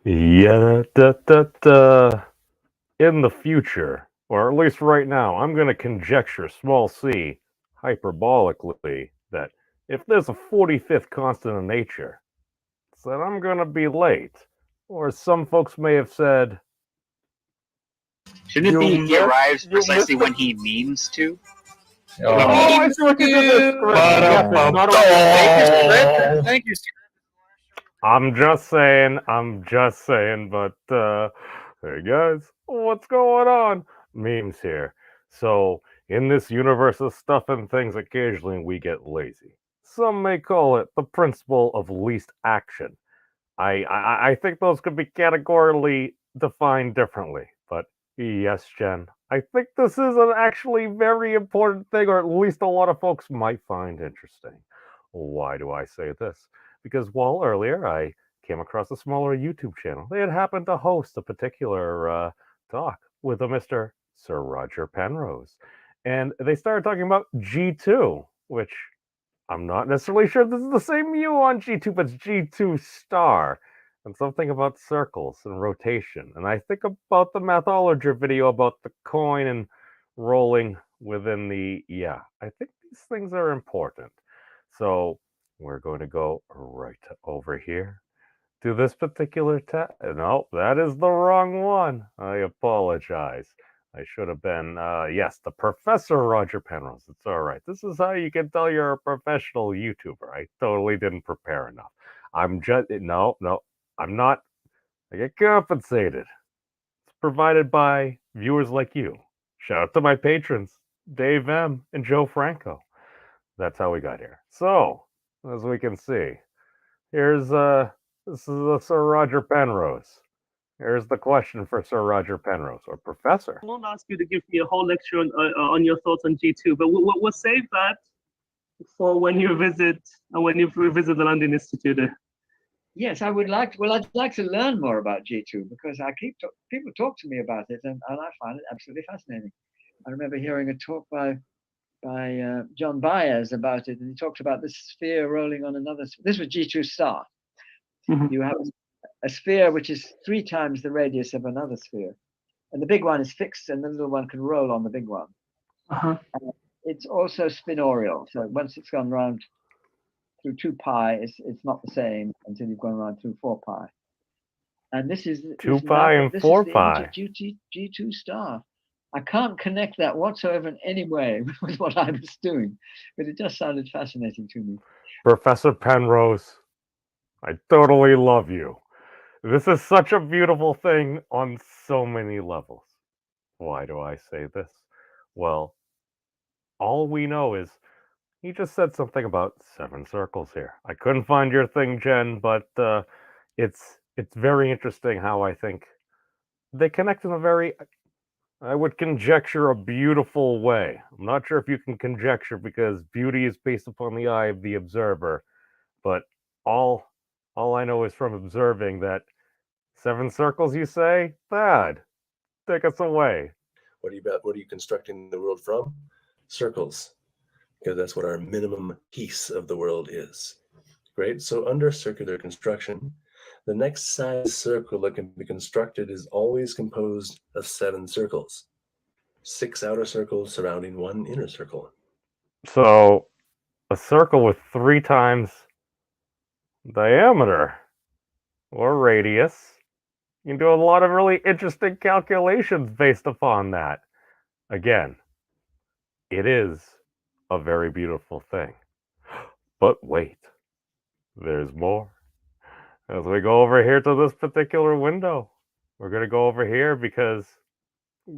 Yeah, in the future, or at least right now, I'm going to conjecture, small c, hyperbolically, that if there's a 45th constant in nature, it's that I'm going to be late. Or some folks may have said, Shouldn't it you be he missed, arrives you precisely missed the. when he means to? Oh, When I he see what you did there, script. Yes, it's not a. Thank you, script. Thank you, script. I'm just saying, but hey guys, what's going on? Memes here. So, in this universe of stuff and things, occasionally we get lazy. Some may call it the principle of least action. I think those could be categorically defined differently, but yes, Jen, I think this is an actually very important thing, or at least a lot of folks might find interesting. Why do I say this? Because while earlier I came across a smaller YouTube channel, they had happened to host a particular talk with a Mr. Sir Roger Penrose. And they started talking about G2, which I'm not necessarily sure this is the same U on G2, but it's G2 star. And something about circles and rotation. And I think about the Mathologer video about the coin and rolling within the. Yeah, I think these things are important. So we're going to go right over here to this particular tab. No, that is the wrong one. I apologize. I should have been, yes, the Professor Roger Penrose. It's all right. This is how you can tell you're a professional YouTuber. I totally didn't prepare enough. I'm just, no, I'm not. I get compensated. It's provided by viewers like you. Shout out to my patrons, Dave M. and Joe Franco. That's how we got here. So, as we can see, here's, this is Sir Roger Penrose. Here's the question for Sir Roger Penrose, or Professor. I won't ask you to give me a whole lecture on your thoughts on G2, but we'll save that for when you visit the London Institute. Yes, I would like. Well, I'd like to learn more about G2 because people talk to me about it, and I find it absolutely fascinating. I remember hearing a talk by John Baez about it, and he talked about this sphere rolling on another. This was G2 star. Mhm. You have a sphere which is 3 times the radius of another sphere, and the big one is fixed, and the little one can roll on the big one. Uh-huh. It's also spinorial, so once it's gone round through 2 pi, it's not the same until you've gone around through 4 pi. And this is 2 pi and 4 pi. G2 star. I can't connect that whatsoever in any way with what I was doing, but it just sounded fascinating to me. Professor Penrose, I totally love you. This is such a beautiful thing on so many levels. Why do I say this? Well, all we know is he just said something about 7 circles here. I couldn't find your thing, Jen, but it's very interesting how I think they connect in a very, I would conjecture, a beautiful way. I'm not sure if you can conjecture because beauty is based upon the eye of the observer, but all all I know is from observing that 7 circles, you say? Thad, take us away. What are you constructing the world from? Circles, because that's what our minimum piece of the world is. Great. So under circular construction, the next size circle that can be constructed is always composed of 7 circles. 6 outer circles surrounding 1 inner circle. So, a circle with 3 times diameter or radius. You can do a lot of really interesting calculations based upon that. Again, it is a very beautiful thing. But wait, there's more. As we go over here to this particular window, we're going to go over here because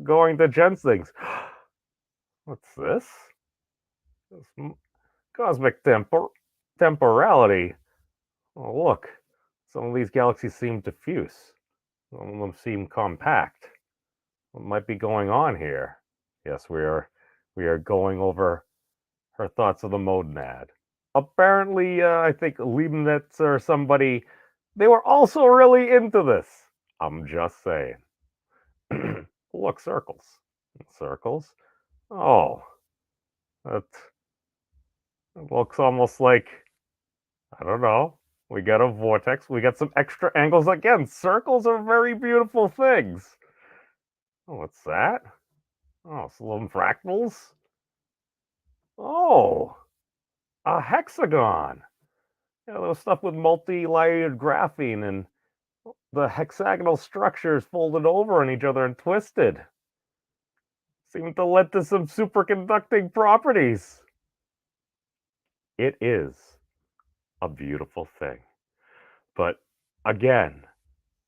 going to Jen's things. What's this? This cosmic temporality. Oh, look. Some of these galaxies seem diffuse. Some of them seem compact. What might be going on here? Yes, we are going over her thoughts of the monad. Apparently, I think Leibniz or somebody, they were also really into this. I'm just saying. Look, circles. Circles? Oh, that looks almost like, I don't know. We got a vortex. We got some extra angles. Again, circles are very beautiful things. Oh, what's that? Oh, some fractals. Oh, a hexagon. Yeah, those stuff with multi-layered graphene and the hexagonal structures folded over on each other and twisted. Seem to lead to some superconducting properties. It is a beautiful thing. But again,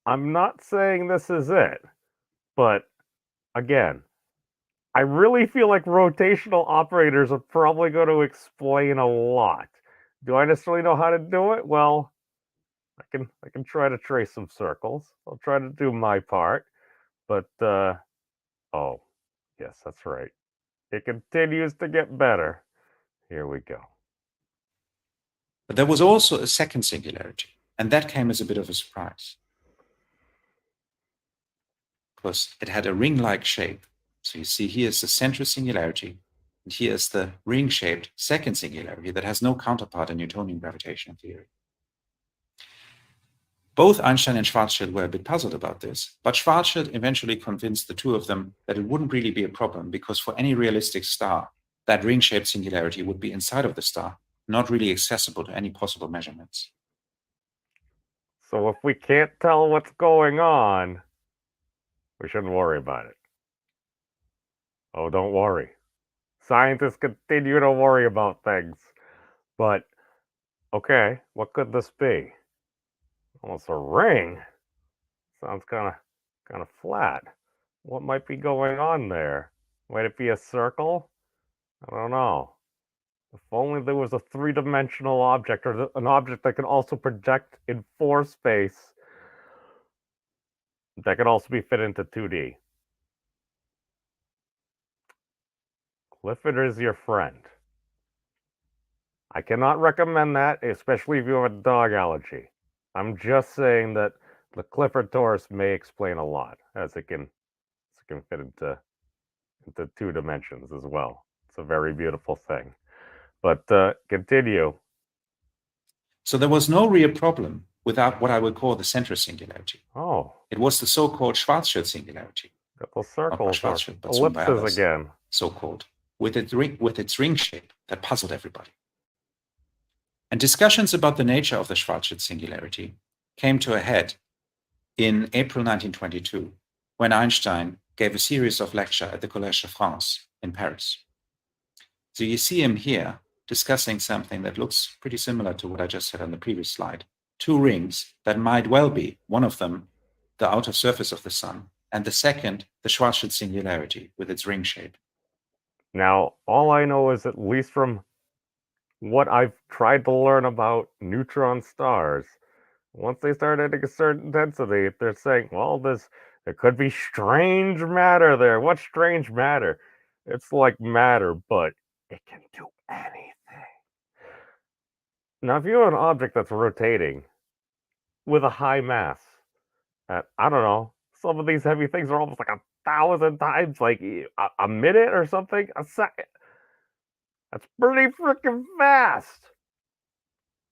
I'm not saying this is it. But again, I really feel like rotational operators are probably going to explain a lot. Do I necessarily know how to do it? Well, I can try to trace some circles. I'll try to do my part. But oh, yes, that's right. It continues to get better. Here we go. But there was also a second singularity, and that came as a bit of a surprise. Because it had a ring-like shape. So you see here's the central singularity, and here's the ring-shaped second singularity that has no counterpart in Newtonian gravitational theory. Both Einstein and Schwarzschild were a bit puzzled about this, but Schwarzschild eventually convinced the two of them that it wouldn't really be a problem, because for any realistic star, that ring-shaped singularity would be inside of the star, not really accessible to any possible measurements. So if we can't tell what's going on, we shouldn't worry about it. Oh, don't worry. Scientists continue to worry about things. But, okay, what could this be? Well, it's a ring. Sounds kind of flat. What might be going on there? Might it be a circle? I don't know. If only there was a three-dimensional object, or an object that can also project in 4 space, that can also be fit into 2D. Clifford is your friend. I cannot recommend that, especially if you have a dog allergy. I'm just saying that the Clifford torus may explain a lot, as it can fit into 2 dimensions as well. It's a very beautiful thing. But continue. So there was no real problem without what I would call the central singularity. Oh. It was the so-called Schwarzschild singularity. Got those circles, but ellipses again. So-called, with its ring shape that puzzled everybody. And discussions about the nature of the Schwarzschild singularity came to a head in April 1922, when Einstein gave a series of lectures at the Collège de France in Paris. So you see him here discussing something that looks pretty similar to what I just said on the previous slide. 2 rings that might well be, one of them, the outer surface of the sun, and the second, the Schwarzschild singularity with its ring shape. Now, all I know is, at least from what I've tried to learn about neutron stars, once they start hitting a certain density, they're saying, well, there could be strange matter there. What strange matter? It's like matter, but it can do anything. Now, if you have an object that's rotating with a high mass, I don't know, some of these heavy things are almost like 1,000 times, like a minute or something, a second. That's pretty freaking fast.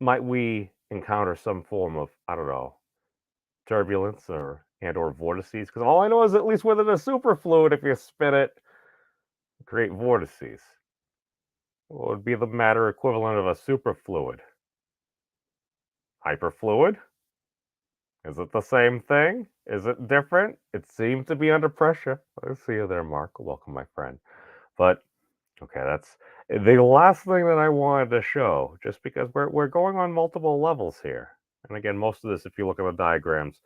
Might we encounter some form of, I don't know, turbulence or vortices? Because all I know is, at least within a superfluid, if you spin it, create vortices. What would be the matter equivalent of a superfluid? Hyperfluid? Is it the same thing? Is it different? It seems to be under pressure. I see you there, Mark. Welcome, my friend. But okay, that's the last thing that I wanted to show, just because we're going on multiple levels here. And again, most of this, if you look at the diagrams,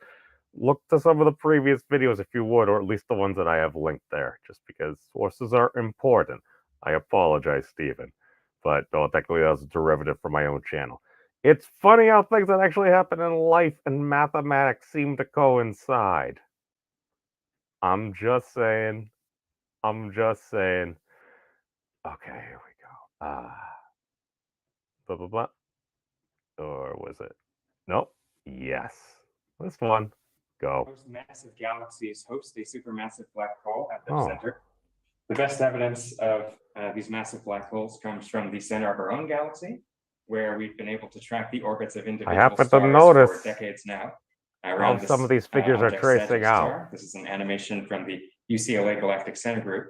look to some of the previous videos if you would, or at least the ones that I have linked there, just because sources are important. I apologize, Stephen. But no, technically that was a derivative from my own channel. It's funny how things that actually happen in life and mathematics seem to coincide. I'm just saying. Okay, here we go. Blah, blah, blah. Or was it? Nope. Yes. This one. Go. Most massive galaxies host a supermassive black hole at their center. The best evidence of these massive black holes comes from the center of our own galaxy, where we've been able to track the orbits of individual happen to stars notice for decades now. how some of these figures are object tracing Sagittarius out. star. This is an animation from the UCLA Galactic Center Group.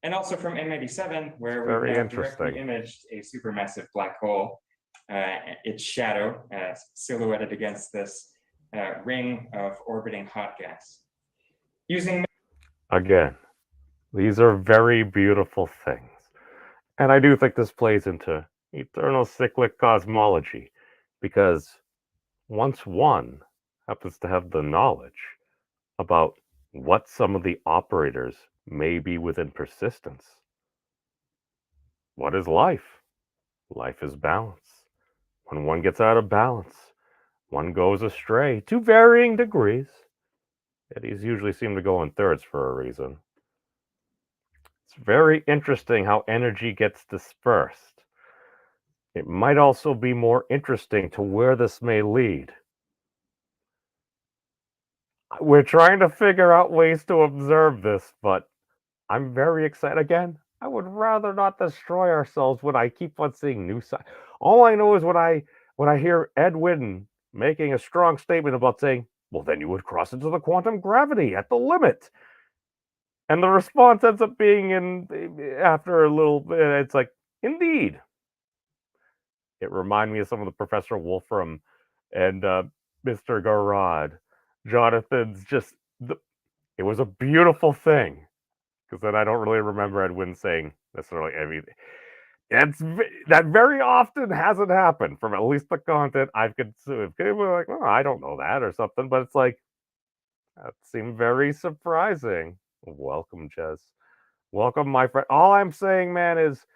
And also from M87, where Very we've now interesting. directly imaged a supermassive black hole, its shadow silhouetted against this ring of orbiting hot gas. Using Again, these are very beautiful things. And I do think this plays into eternal cyclic cosmology, because once one happens to have the knowledge about what some of the operators may be within persistence, what is life? Life is balance. When one gets out of balance, one goes astray to varying degrees. Eddies usually seem to go in thirds for a reason. It's very interesting how energy gets dispersed. It might also be more interesting to where this may lead. We're trying to figure out ways to observe this, but I'm very excited. Again, I would rather not destroy ourselves when I keep on seeing new signs. All I know is when I hear Ed Whitten making a strong statement about saying, well, then you would cross into the quantum gravity at the limit. And the response ends up being after a little bit, it's like, indeed. It reminded me of some of the Professor Wolfram and Mr. Garrod. Jonathan's just, it was a beautiful thing. Because then I don't really remember Edwin saying necessarily everything. That very often hasn't happened from at least the content I've consumed. People are like, oh, I don't know that or something, but it's like, that seemed very surprising. Welcome, Jez. Welcome, my friend. All I'm saying, man, is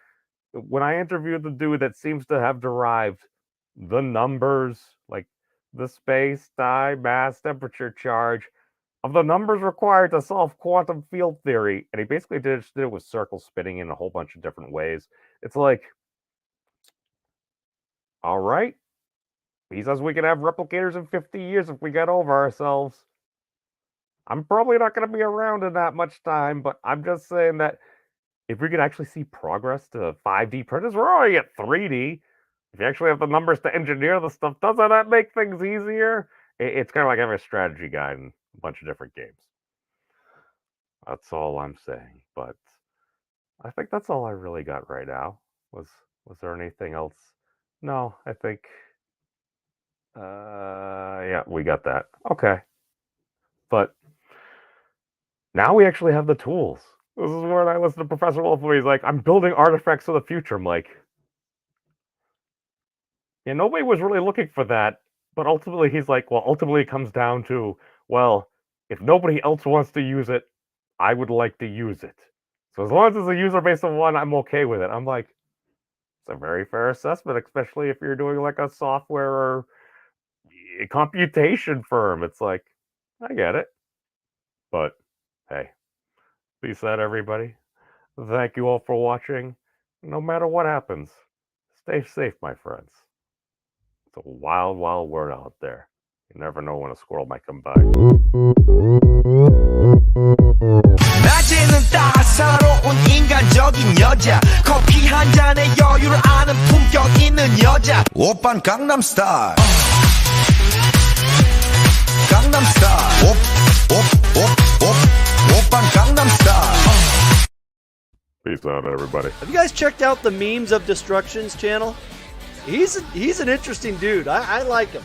when I interviewed the dude that seems to have derived the numbers, like the space, time, mass, temperature, charge, of the numbers required to solve quantum field theory, and he basically did it with circle spinning in a whole bunch of different ways. It's like, all right, he says we can have replicators in 50 years if we get over ourselves. I'm probably not going to be around in that much time, but I'm just saying that if we could actually see progress to 5D printers, we're already at 3D. If you actually have the numbers to engineer the stuff, doesn't that make things easier? It's kind of like having a strategy guide in a bunch of different games. That's all I'm saying. But I think that's all I really got right now. Was there anything else? No, I think yeah, we got that. Okay. But now we actually have the tools. This is where I listen to Professor Wolf where he's like, I'm building artifacts of the future. I'm like, yeah, nobody was really looking for that. But ultimately, he's like, well, ultimately it comes down to, well, if nobody else wants to use it, I would like to use it. So as long as it's a user base of one, I'm okay with it. I'm like, it's a very fair assessment, especially if you're doing like a software or a computation firm. It's like, I get it. But hey, peace out, everybody. Thank you all for watching. No matter what happens, stay safe, my friends. It's a wild, wild world out there. You never know when a squirrel might come by. 낮에는 따사로운 인간적인 여자 커피 한 잔에 여유를 아는 품격 있는 여자 오빤 강남스타일 강남스타일 오빤 강남스타일 Peace out, everybody. Have you guys checked out the Memes of Destruction's channel? He's an interesting dude. I like him.